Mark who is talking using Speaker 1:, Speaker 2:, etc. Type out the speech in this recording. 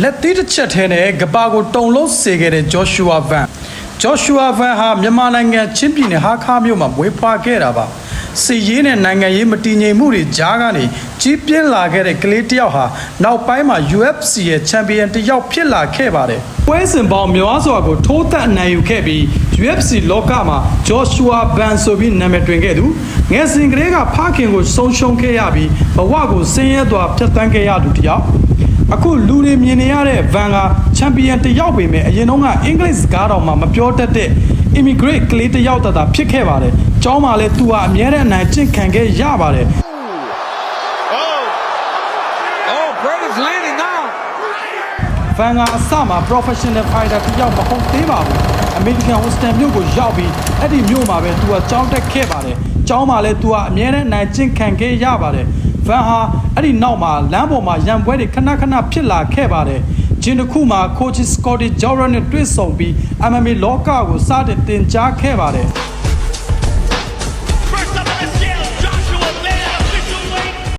Speaker 1: လက်သီးတစ်ချက်ထဲနဲ့ကဘာကိုတုံလုံးစေခဲ့တဲ့ Joshua Van ဟာမြန်မာနိုင်ငံချင်းပြည်နယ်ဟာခါမြို့မှာမွေးဖွားခဲ့တာပါစီရေးနဲ့နိုင်ငံရေးမတည်ငြိမ်မှုတွေကြားကနေကြီးပြင်းလာခဲ့တဲ့ကလေးတစ်ယောက်ဟာနောက်ပိုင်းမှာ UFC ရဲ့ချန်ပီယံတစ်ယောက်ဖြစ်လာခဲ့ပါတယ်ပွဲစဉ်ပေါင်းများစွာကိုထိုးသက်အနိုင်ယူခဲ့ပြီး UFC လောကမှာ Joshua Van ဆိုပြီးနာမည်တွင်ခဲ့သူငယ်စဉ်ကလေးကဖခင်ကိုဆုံးရှုံးခဲ့ရပြီးဘဝကိုဆင်းရဲစွာဖြတ်သန်းခဲ့ရသူတစ်ယောက်အခုလူတွေမြင်နေရတဲ့ Van ကချန်ပီယံတစ်ယောက်ပေမဲ့အရင်တုန်းကအင်္ဂလိပ်စကားတော်မှာမပြောတတ်တဲ့ immigrant ကလေးတစ်ယောက်သာဖြစ်ခဲ့ပါတယ်။ကျောင်းမှာလည်းသူဟာအမြဲတမ်းအနိုင်ကျင့်ခံခဲ့ရပါတယ်။
Speaker 2: Brady's landing now.
Speaker 1: Van ကအစမှာ professional fighter တစ်ယောက်မဟုတ်သေးပါဘူး။ American Houston မြို့ကိုရောက်ပြီးအဲ့ဒီမြို့မှာပဲသူကကျောင်းတက်ခဲ့ပါတယ်။ကျောင်းမှာလည်းသူကအမြဲတမ်းအနိုင်ကျင့်ခံခဲ့ရပါတယ်။ Van ဟာအဲ့ဒီနောက်မှာလမ်းပေါ်မှာရန်ပွဲတွေခဏဖြစ်လာခဲ့ပါတယ်။ဂျင်းတစ်ခုမှာ coach Scotty Jordan နဲ့တွေ့ဆုံပြီး MMA လောကကိုစတင်သင်ကြားခဲ့ပါတယ်။